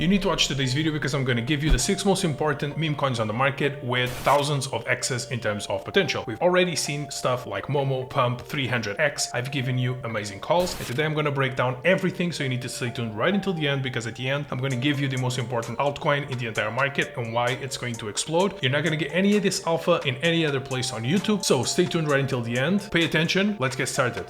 You need to watch today's video because I'm going to give you the 6 most important meme coins on the market with thousands of X's in terms of potential. We've already seen stuff like Momo, Pump, 300X. I've given you amazing calls, and today I'm going to break down everything, so you need to stay tuned right until the end, because at the end I'm going to give you the most important altcoin in the entire market and why it's going to explode. You're not going to get any of this alpha in any other place on YouTube, so stay tuned right until the end. Pay attention, let's get started.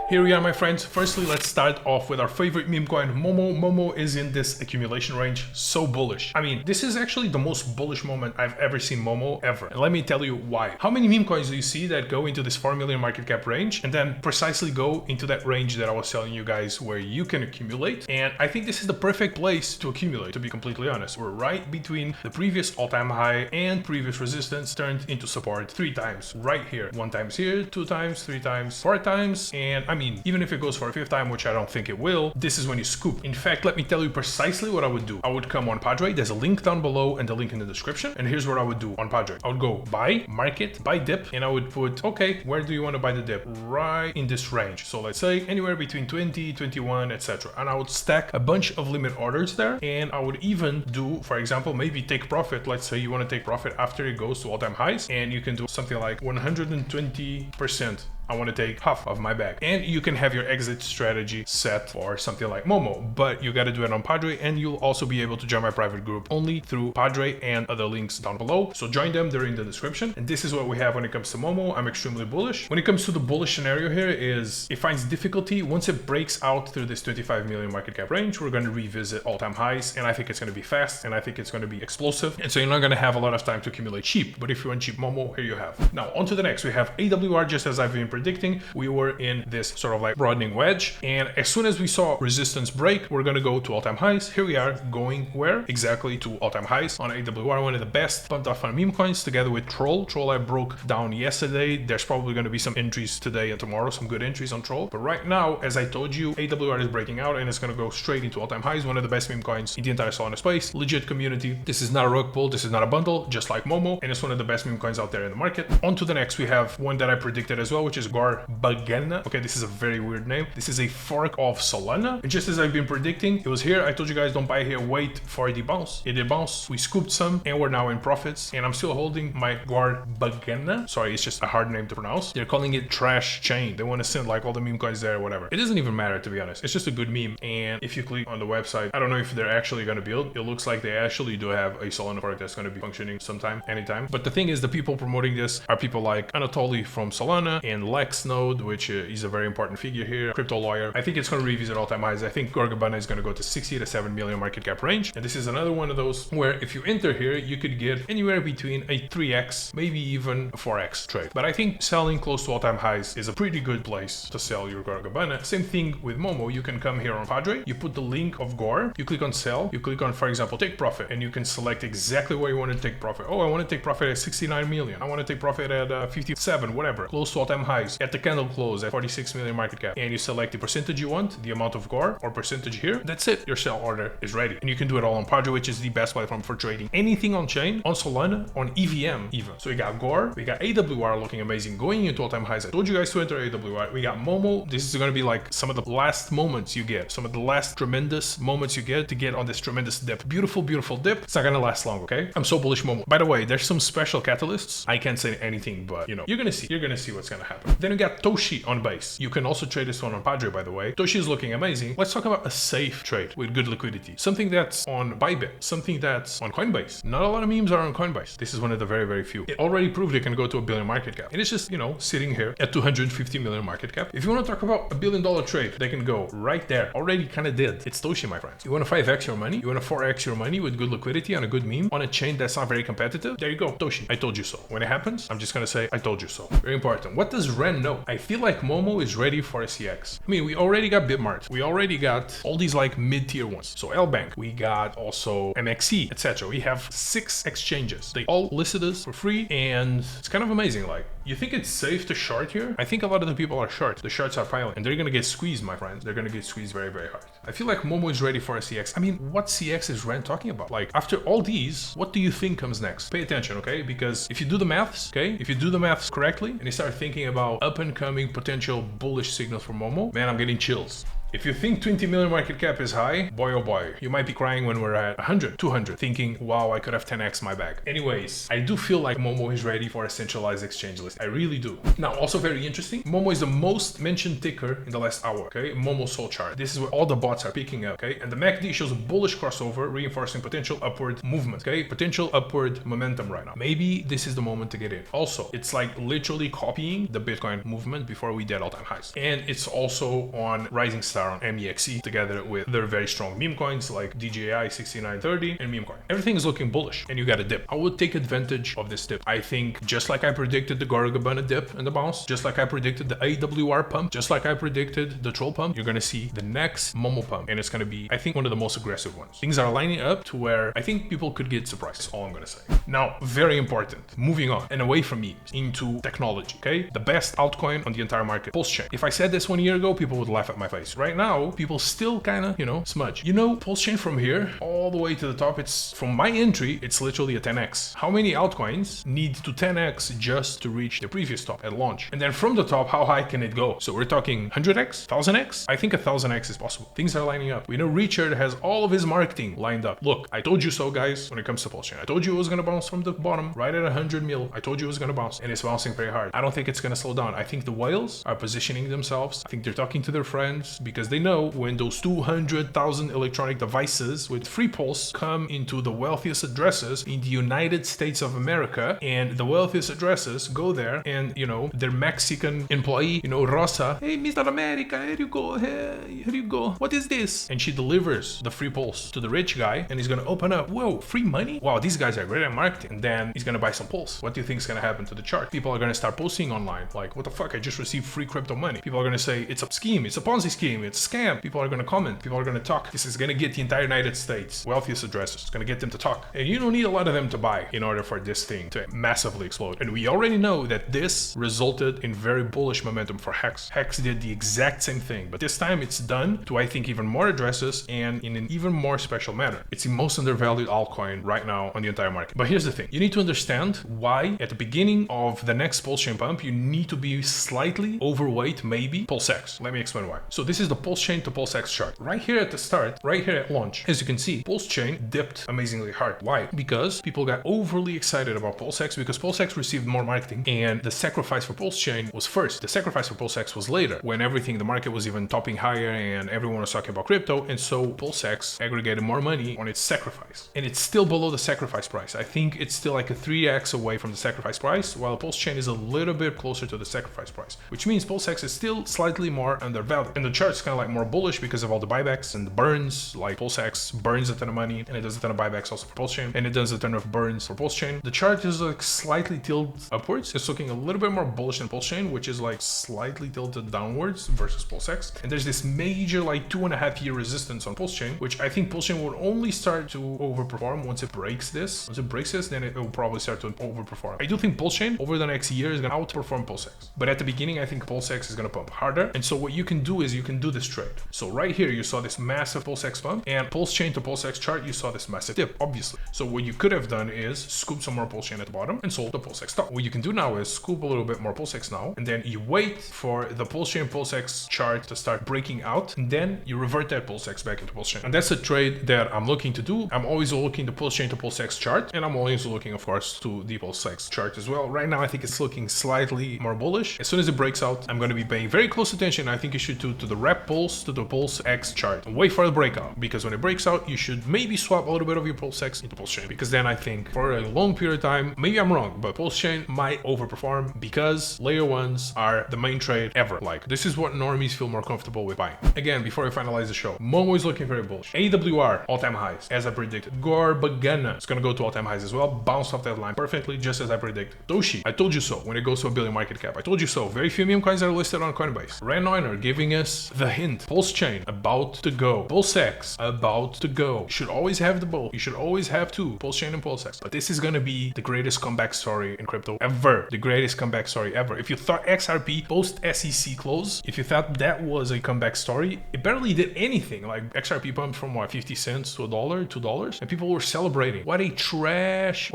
Here we are, my friends. Firstly, let's start off with our favorite meme coin, Momo. Momo is in this accumulation range, so bullish. I mean, this is actually the most bullish moment I've ever seen Momo ever. And let me tell you why. How many meme coins do you see that go into this 4 million market cap range and then precisely go into that range that I was telling you guys where you can accumulate? And I think this is the perfect place to accumulate, to be completely honest. We're right between the previous all-time high and previous resistance turned into support 3 times right here. 1 time here, 2 times, 3 times, 4 times, and I mean, even if it goes for a 5th time, which I don't think it will, this is when you scoop. In fact, let me tell you precisely what I would do. I would come on 𝗘𝗏𝗏, there's a link down below and the link in the description. And here's what I would do on 𝗘𝗏𝗏. I would go buy, market, buy dip, and I would put, okay, where do you want to buy the dip? Right in this range. So let's say anywhere between 20, 21, etc. And I would stack a bunch of limit orders there. And I would even do, for example, maybe take profit. Let's say you want to take profit after it goes to all-time highs, and you can do something like 120%. I want to take half of my bag, and you can have your exit strategy set for something like Momo, but you got to do it on 𝗘𝗏𝗏, and you'll also be able to join my private group only through 𝗘𝗏𝗏 and other links down below. So join them, they're in the description. And this is what we have when it comes to Momo. I'm extremely bullish. When it comes to the bullish scenario here is it finds difficulty. Once it breaks out through this 25 million market cap range, we're going to revisit all-time highs, and I think it's going to be fast, and I think it's going to be explosive, and so you're not going to have a lot of time to accumulate cheap. But if you want cheap Momo, here you have. Now on to the next. We have AWR. Just as I've been predicting, we were in this sort of like broadening wedge, and as soon as we saw resistance break, we're going to go to all-time highs. Here we are, going where? Exactly to all-time highs on AWR, one of the best pumped up on meme coins, together with Troll. Troll I broke down yesterday. There's probably going to be some entries today and tomorrow, some good entries on Troll. But right now, as I told you, AWR is breaking out and it's going to go straight into all-time highs. One of the best meme coins in the entire Solana space. Legit community. This is not a rug pull, this is not a bundle, just like Momo, and it's one of the best meme coins out there in the market. On to the next, we have one that I predicted as well, which is 𝗘𝗏𝗏𝗧𝗏. Okay, this is a very weird name. This is a fork of Solana, and just as I've been predicting, it was here. I told you guys don't buy here, wait for the bounce. It did bounce. We scooped some, and we're now in profits, and I'm still holding my 𝗘𝗏𝗏𝗏𝗧𝗏. Sorry, it's just a hard name to pronounce. They're calling it trash chain. They want to send like all the meme coins there or whatever. It doesn't even matter, to be honest. It's just a good meme, and if you click on the website, I don't know if they're actually going to build. It looks like they actually do have a Solana fork that's going to be functioning sometime, anytime. But the thing is, the people promoting this are people like Anatoly from Solana and LexNode, which is a very important figure here, crypto lawyer. I think it's going to revisit all-time highs. I think 𝗘𝗏𝗏𝗏𝗧𝗏 is going to go to 60 to 7 million market cap range, and this is another one of those where if you enter here, you could get anywhere between a 3x, maybe even a 4x trade. But I think selling close to all-time highs is a pretty good place to sell your 𝗘𝗏𝗏𝗏𝗏. Same thing with Momo. You can come here on 𝗘𝗏𝗏𝗏, you put the link of GOR, you click on sell, you click on, for example, take profit, and you can select exactly where you want to take profit. Oh, I want to take profit at 69 million. I want to take profit at 57, whatever, close to all-time highs, at the candle close at 46 million market cap, and you select the percentage you want, the amount of GOR or percentage here. That's it. Your sell order is ready, and you can do it all on 𝗘𝗏𝗏𝗏𝗏, which is the best platform for trading anything on chain, on Solana, on EVM even. So we got GOR, we got AWR looking amazing, going into all-time highs. I told you guys to enter AWR. We got Momo. This is going to be like some of the last moments you get, some of the last tremendous moments you get to get on this tremendous dip. Beautiful, beautiful dip. It's not going to last long, okay? I'm so bullish Momo. By the way, there's some special catalysts. I can't say anything, but you know, you're going to see what's going to happen. Then we got Toshi on base. You can also trade this one on 𝗘𝗏𝗏𝗏𝗏, by the way. Toshi is looking amazing. Let's talk about a safe trade with good liquidity. Something that's on Bybit, something that's on Coinbase. Not a lot of memes are on Coinbase. This is one of the very, very few. It already proved it can go to a billion market cap. And it's just, you know, sitting here at 250 million market cap. If you want to talk about $1 billion trade, they can go right there. Already kind of did. It's Toshi, my friends. You want to 5x your money? You want to 4x your money with good liquidity on a good meme on a chain that's not very competitive? There you go. Toshi. I told you so. When it happens, I'm just going to say, I told you so. Very important. What does Ren know? I feel like Momo is ready for a CX. I mean, we already got Bitmart. We already got all these like mid-tier ones. So LBank, we got also MXE, etc. We have 6 exchanges. They all listed us for free, and it's kind of amazing. Like, you think it's safe to short here? I think a lot of the people are short. The shorts are piling, and they're gonna get squeezed, my friends. They're gonna get squeezed very, very hard. I feel like Momo is ready for a CX. I mean, what CX is Ren talking about? Like, after all these, what do you think comes next? Pay attention, okay? Because if you do the maths, okay? If you do the maths correctly, and you start thinking about up and coming potential bullish signals for Momo, man, I'm getting chills. If you think 20 million market cap is high, boy oh boy, you might be crying when we're at 100, 200, thinking, wow, I could have 10x my bag. Anyways, I do feel like Momo is ready for a centralized exchange list. I really do. Now, also very interesting, Momo is the most mentioned ticker in the last hour, okay? Momo Soul chart. This is where all the bots are picking up, okay? And the MACD shows a bullish crossover, reinforcing potential upward movement, okay? Potential upward momentum right now. Maybe this is the moment to get in. Also, it's like literally copying the Bitcoin movement before we did all-time highs. And it's also on Rising Star on MEXC together with their very strong meme coins like DJI6930 and meme coin. Everything is looking bullish and you got a dip. I would take advantage of this dip. I think just like I predicted the 𝗘𝗫𝗏𝗧𝗔𝗡𝗥 dip and the bounce, just like I predicted the AWR pump, just like I predicted the troll pump, you're going to see the next Momo pump. And it's going to be, I think, one of the most aggressive ones. Things are lining up to where I think people could get surprised. That's all I'm going to say. Now, very important, moving on and away from memes into technology, okay? The best altcoin on the entire market, Pulse Chain. If I said this 1 year ago, people would laugh at my face. Right now, people still kind of, smudge. Pulse Chain from here all the way to the top, it's from my entry, it's literally a 10x. How many altcoins need to 10x just to reach the previous top at launch? And then from the top, how high can it go? So we're talking 100x, 1000x? I think 1000x is possible. Things are lining up. We know Richard has all of his marketing lined up. Look, I told you so, guys, when it comes to Pulse Chain. I told you it was going to bounce from the bottom right at 100 mil. I told you it was going to bounce, and it's bouncing very hard. I don't think it's going to slow down. I think the whales are positioning themselves. I think they're talking to their friends because they know when those 200,000 electronic devices with free pulse come into the wealthiest addresses in the United States of America, and the wealthiest addresses go there and, their Mexican employee, Rosa, hey, Mr. America, here you go, here you go. What is this? And she delivers the free pulse to the rich guy, and he's going to open up, whoa, free money? Wow, these guys are great at marketing. And then he's going to buy some pulse. What do you think is going to happen to the chart? People are going to start posting online like, what the fuck, I just received free crypto money. People are going to say it's a scheme, it's a Ponzi scheme, it's a scam. People are going to comment, people are going to talk. This is going to get the entire United States wealthiest addresses. It's going to get them to talk. And you don't need a lot of them to buy in order for this thing to massively explode. And we already know that this resulted in very bullish momentum for Hex. Hex did the exact same thing, but this time it's done to, I think, even more addresses and in an even more special manner. It's the most undervalued altcoin right now on the entire market. But here's the thing. You need to understand why at the beginning of the next Pulse Chain pump, you need to be slightly overweight, maybe PulseX. Let me explain why. So this is the Pulse Chain to PulseX chart. Right here at the start, right here at launch, as you can see, Pulse Chain dipped amazingly hard. Why? Because people got overly excited about PulseX because PulseX received more marketing and the sacrifice for Pulse Chain was first. The sacrifice for PulseX was later when everything, the market was even topping higher and everyone was talking about crypto. And so PulseX aggregated more money on its sacrifice. And it's still below the sacrifice price. I think it's still like a 3x away from the sacrifice price, while Pulse Chain is a little bit closer to the sacrifice price, which means PulseX is still slightly more undervalued. And the chart's kind of like more bullish because of all the buybacks and the burns, like PulseX burns a ton of money and it does a ton of buybacks also for Pulse Chain, and it does a ton of burns for Pulse Chain. The chart is like slightly tilted upwards. It's looking a little bit more bullish than Pulse Chain, which is like slightly tilted downwards versus PulseX. And there's this major like 2.5 year resistance on Pulse Chain, which I think Pulse Chain will only start to overperform once it breaks this. Once it breaks this, then it will probably start to overperform. I do think Pulse Chain over the next year is going to outperform PulseX. But at the beginning, I think PulseX is going to pump harder. And so what you can do is you can do this trade. So right here, you saw this massive PulseX pump, and Pulse Chain to PulseX chart, you saw this massive dip, obviously. So what you could have done is scoop some more Pulse Chain at the bottom and sold the PulseX top. What you can do now is scoop a little bit more PulseX now, and then you wait for the Pulse Chain PulseX chart to start breaking out, and then you revert that PulseX back into Pulse Chain. And that's a trade that I'm looking to do. I'm always looking the Pulse Chain to PulseX chart, and I'm always looking, of course, to the PulseX chart as well. Right now, I think it's looking slightly more bullish. As soon as it breaks out, I'm going to be paying very close attention. I think you should do to the rep pulse to the PulseX chart and wait for the breakout, because when it breaks out, you should maybe swap a little bit of your PulseX into Pulse Chain, because then I think for a long period of time, maybe I'm wrong, but Pulse Chain might overperform because layer ones are the main trade ever. Like, this is what normies feel more comfortable with buying. Again, before I finalize the show, Momo is looking very bullish. AWR all-time highs, as I predicted. 𝗘𝗫𝗏𝗧𝗔𝗡𝗥 is going to go to all-time highs as well, bounce off that line perfectly, just as I predicted. Doshi, I told you so when it goes to $1 billion market cap. I told you so. Very few meme coins are listed on Coinbase. Renoiner giving us the hint. Pulse Chain about to go. PulseX about to go. You should always have the both. You should always have two, Pulse Chain and PulseX. But this is going to be the greatest comeback story in crypto ever. The greatest comeback story ever. If you thought XRP post SEC close, if you thought that was a comeback story, it barely did anything. Like, XRP pumped from what, 50 cents to $1, $2, and people were celebrating. What a trash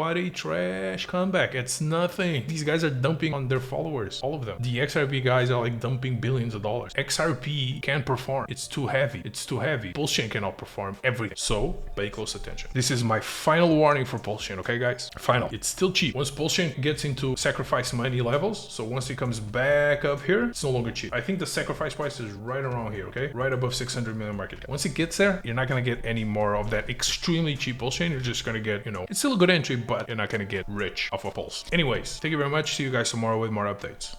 comeback. It's nothing. These guys are dumping on their followers, all of them. The XRP guys are like dumping billions of dollars. XRP can't perform. It's too heavy. It's too heavy. Pulse chain cannot perform everything. So pay close attention. This is my final warning for Pulse chain, okay guys? Final. It's still cheap. Once Pulse chain gets into sacrifice money levels, so once it comes back up here, it's no longer cheap. I think the sacrifice price is right around here, okay? Right above 600 million market cap. Once it gets there, you're not gonna get any more of that extremely cheap Pulse chain. You're just gonna get, it's still a good entry, but you're not gonna get rich off of Pulse. Anyways, thank you very much. See you guys tomorrow with more updates.